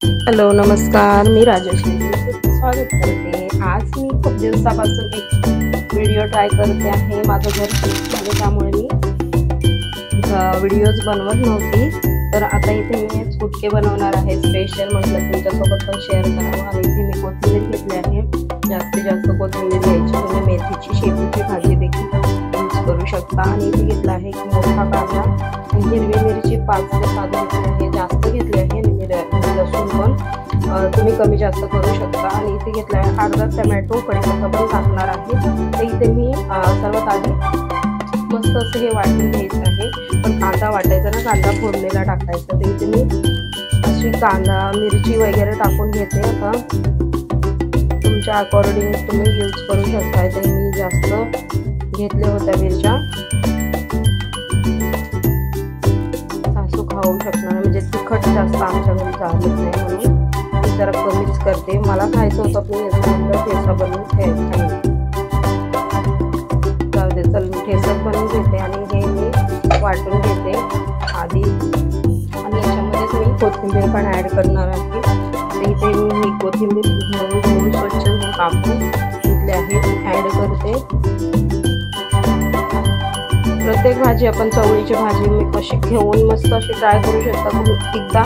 Hello नमस्कार, मी राजश्री स्वागत करते। आज मी खूप दिवसापासून एक व्हिडिओ ट्राय करते आहे। माझं घर शिफ्ट झालं त्यामुळे मी व्हिडिओज बनवत नव्हती, तर आता इथे मी चुटके बनवणार आहे स्पेशल। म्हटलं तुमच्यासोबत पण शेअर करावं। आणि इथे मी कोथिंबीर घेतली आहे, जास्तीत जास्त कोथिंबीर घ्यायची। तुम्ही मेथीची शेपूची भाजी देखील यूज करू शकता। आणि इथे घेतला आहे एक मोठा कांदा आणि हिरवी मिरची 5 ते 7 घेतली आहे, जास्त घेतली आहे। लसूण पण तुम्ही कमी जास्त करू शकता। आणि इथे घेतला आहे अर्धा टोमॅटो, कढीपत्ता पण टाकणार आहे। तर इथे मी सर्वात आधी मस्त असं हे वाटून घ्यायचं आहे, पण कांदा वाटायचा ना, कांदा फोडलेला टाकायचा। तर इथे मी अशी कांदा मिरची वगैरे टाकून घेते। आता तुमच्या अकॉर्डिंग तुम्ही यूज करू शकता। तर मी जास्त घेतल्या होत्या मिरच्या, सासू खाऊ शकणार म्हणजे तिखट जास्त आमच्या घरी चालत नाही, म्हणून मी जरा कमीच करते। मला खायचं होतं पण याच्यानंतर ठेचा बनवून खायचं, जाऊ दे चल ठेचा बनवून घेते। आणि हे मी वाटून घेते आधी, आणि याच्यामध्ये मी कोथिंबीर पण ॲड करणार आहे। तर इथे मी कोथिंबीर धुवून स्वच्छ कापून घेतले आहे, ॲड करते। प्रत्येक भाजी आपण चवळीची भाजी मी कशी घेऊन मस्त अशी ट्राय करू शकता। तुम्ही एकदा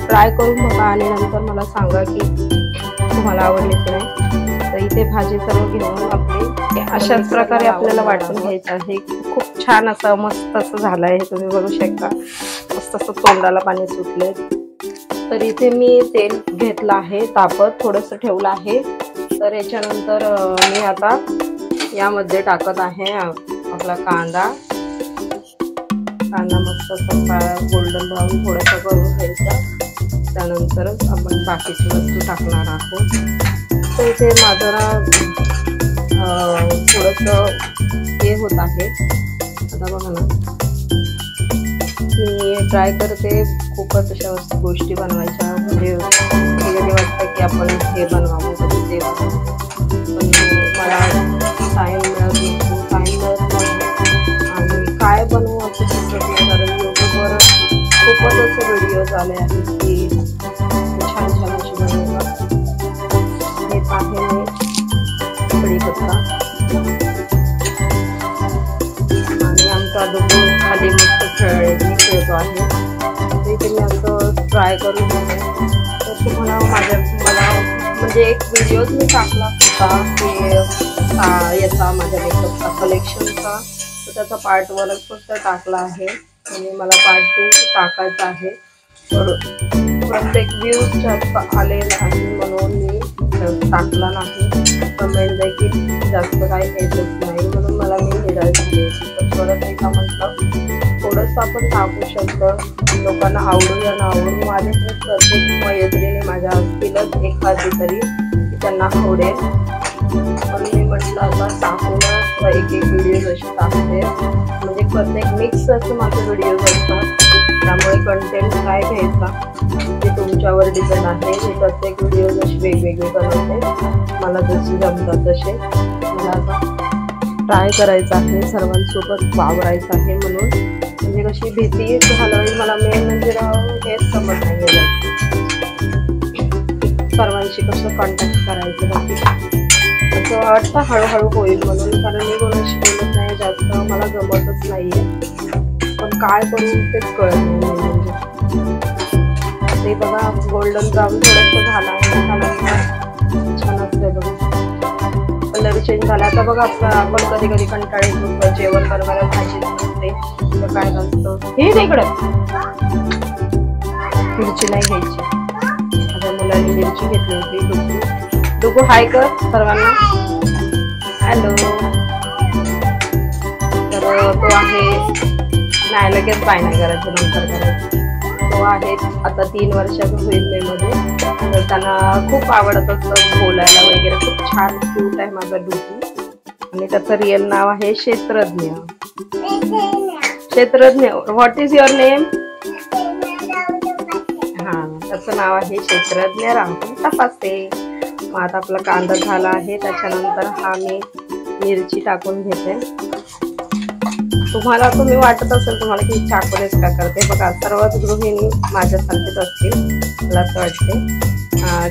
ट्राय करून बघा आणि नंतर मला सांगा की तुम्हाला आवडली की नाही। तर इथे भाजी सर्व घेऊन आपली अशाच प्रकारे आपल्याला वाटून घ्यायचं आहे। खूप छान असं मस्त असं झालं आहे, तुम्ही बघू शकता। मस्त असं तोंडाला पाणी सुटले। तर इथे मी तेल घेतलं आहे तापत, थोडंसं ठेवलं आहे। तर याच्यानंतर मी आता यामध्ये टाकत आहे आपला कांदा मस्त असा गोल्डन ब्राऊन थोडासा करून घ्यायचा। त्यानंतर आपण बाकीची वस्तू टाकणार आहोत। तर इथे माझं थोडंसं हे होत आहे, आता बघा ना, मी ट्राय करते खूपच अशा गोष्टी बनवायच्या, म्हणजे कधी वाटतं की आपण हे बनवावं कधी ते बनवावं, पण मला टाईम मिळत नाही आणि काय बनवू असं सुचत नाही। कारण यूट्यूबवर खूपच असे व्हिडिओज आले आहेत की छान छान अशी बनवतात। घेत आहे मी कढीपत्ता आणि आमचा डुबू खाली मस्त खेळतो आहे। तर इथे मी असं ट्राय करून घेते। तर तुम्हाला मला म्हणजे एक व्हिडिओज मी टाकला होता की याचा माझ्या मेकअपचा कलेक्शनचा, तर त्याचा पार्ट 1 फक्त टाकला आहे आणि मला पार्ट 2 टाकायचा आहे। तर प्रत्येक व्ह्यूज जास्त आले नाही म्हणून मी टाकला नाही, कमेंट देखील जास्त काही येतच नाही म्हणून मला मी निराश झाले। तर परत एकदा म्हटलं थोडंसं आपण टाकू शकतो, लोकांना आवडू या ना आवडू। माझ्याकडे प्रत्येक मैत्रिणी माझ्या असतीलच एखादी तरी की त्यांना आवडेल, पण मी म्हटलं आता टाकून एक व्हिडिओ असे टाकते, म्हणजे प्रत्येक मिक्स असं माझे व्हिडिओज असतात। त्यामुळे कंटेंट काय घ्यायचा ते तुमच्यावर डिपेंड आहे। मी प्रत्येक व्हिडिओज अशी वेगवेगळे बनवते, मला जसे जमतात तसे। मला आता ट्राय करायचं आहे, सर्वांसोबत वावरायचं आहे, म्हणून म्हणजे कशी भीती घालवायची मला मेन म्हणजे हेच समज नाही आहे सर्वांशी कसं कॉन्टॅक्ट करायचं, बाकी असं वाटतं हळूहळू होईल म्हणून। कारण मी कोणाशी बोलत नाही जास्त, मला जमतच नाहीये, पण काय करू तेच कळत नाही। म्हणजे ते बघा गोल्डन ब्राऊन थोडंसं झालं आहे, त्यानंतर छान असतं बघा कलर चेंज झाला। आता बघा आपण कधी कधी कंटाळी जेवण बनवायला भाजी नसते तर काय नसतं हे तिकडं मिरची नाही घ्यायची। माझ्या मुलांनी मिरची घेतली होती। डुगू हाय कर सर्वांना, हॅलो। तर तो आहे नाही, लगेच बाय नाही करायचं, नंतर करायचं। तो आहे आता 3 वर्षाचा होईल मे मध्ये। तर त्यांना खूप आवडत असतं बोलायला वगैरे, खूप छान क्यूट आहे माझा डुगू। आणि त्याचं रिअल नाव आहे क्षेत्रज्ञ। What is your name? हां, त्याचं नाव आहे क्षेत्रज्ञ राहुल तपासे। मग आता आपला कांदा झाला आहे, त्याच्यानंतर हा मी मिरची टाकून घेते। तुम्हाला तुम्ही वाटत असेल तुम्हाला की चाकूनेच का करते, बघा सर्वच गृहिणी माझ्यासारखेच असतील. मला असं वाटते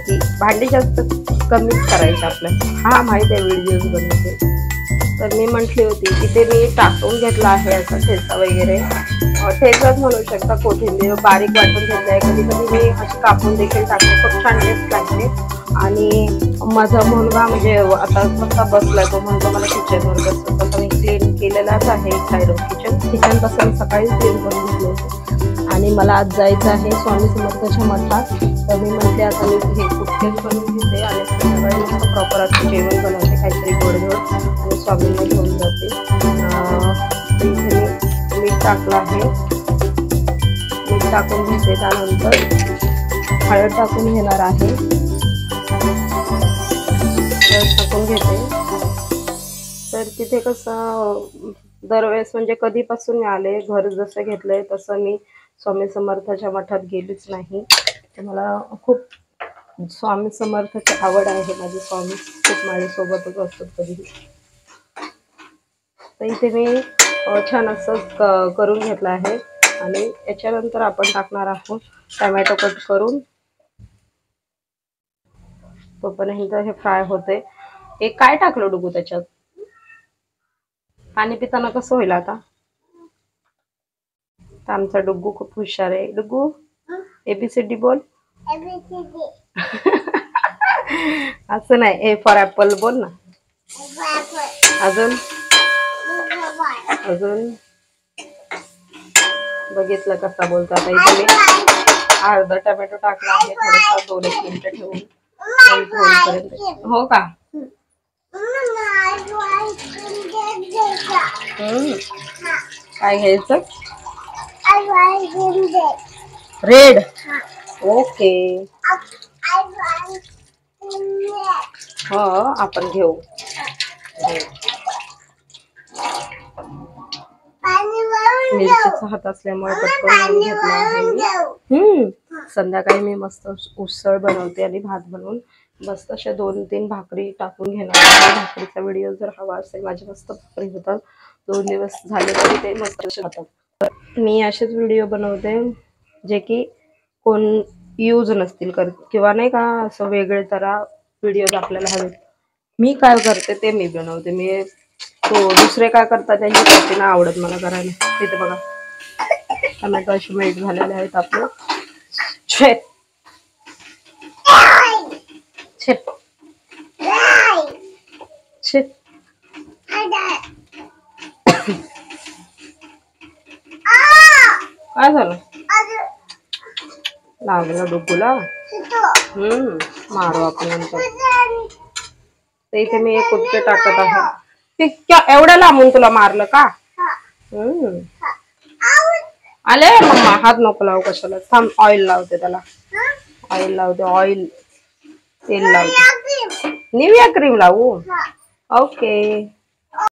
की भांडी जास्त कमीच करायचं आपलं. हा माहिती आहे व्हिडिओज बनवते, तर मी म्हटली होती की ते मी टाकून घेतला आहे असा ठेचा वगैरे, ठेचाच म्हणू शकता, कोथिंबीर बारीक वाटून घेतलं आहे. कधी कधी मी अशी कापून देखील टाकते, खूप छान टेस्ट लागते. आणि माझा मुलगा म्हणजे आता कसा बसलाय, तो म्हणतो मला किचनवर बसतो, तसं मी क्लीन केलेलाच आहे साईड ऑफ किचन तसं मी सकाळी क्लीन करून घेतलं होतं. आणि मला आज जायचं आहे स्वामी समर्थाच्या मठात, तर मी म्हटले आता मी हे कुठलेच बनवून घेते आणि संध्याकाळी मस्त प्रॉपर असं जेवण बनवते, काहीतरी गोडधोड, आणि स्वामींना घेऊन जाते. इथे मी मीठ टाकलं आहे, मीठ टाकून घेते, त्यानंतर हळद टाकून घेणार आहे, हळद टाकून घेते. तर तिथे कसं दरवेळेस म्हणजे कधीपासून मी आले, घर जसं घेतलंय तसं मी स्वामी समर्थाच्या मठात गेलीच नाही. तर मला खूप स्वामी समर्थाची आवड आहे, माझे स्वामी खूप माझ्यासोबतच असतात कधीही. तर इथे मी छान असं करून घेतलं आहे. आणि याच्यानंतर आपण टाकणार आहोत टमॅटो कट करून, तोपर्यंत हे फ्राय होते. हे काय टाकलं डुगू त्याच्यात? पाणी पिताना कसं होईल आता? तर आमचा डुग्गू खूप हुशार आहे. डुग्गू ABCD बोल. असं नाही, A फॉर ऍपल बोल ना. अजून अजून बघितलं कसा बोलतो. आता इथे मी अर्धा टमॅटो टाकला आहे, थोडासा 2-1 मिनिटं ठेवून होईपर्यंत. हो का? काय घ्यायचं? रेड. ओके, हो आपण घेऊ. मिरचीचा हात असल्यामुळे पटकन घेतला आहे. संध्याकाळी मी मस्त उसळ बनवते आणि भात बनवून मस्त अशा 2-3 भाकरी टाकून घेणार आहे. भाकरीचा व्हिडिओ जर हवा असेल, माझे मस्त भाकरी होतात, 2 दिवस झाले तरी ते मस्त असे होतात. मी असेच व्हिडिओ बनवते जे की कोण यूज नसतील करत, किंवा नाही का असं वेगळे जरा व्हिडिओज आपल्याला हवेत. मी काय करते ते मी बनवते. मी दुसरे काय करतात त्यांची करते ना आवडत मला करायला. तिथे बघा टमॅटो असे मेल्ट झालेले आहेत आपले. छेट छेट छेट. काय झालं? लागलं डुग्गूला. मारू आपण नंतर. तर इथे मी एक कुटके टाकत आहे. ते एवढ्या लांबून तुला मारलं का? आले मम्मा, हात नको लावू कशाला. थांब, ऑइल लावते त्याला, ऑइल लावते, ऑइल तेल लावते. निव्हिया क्रीम लावू? ओके.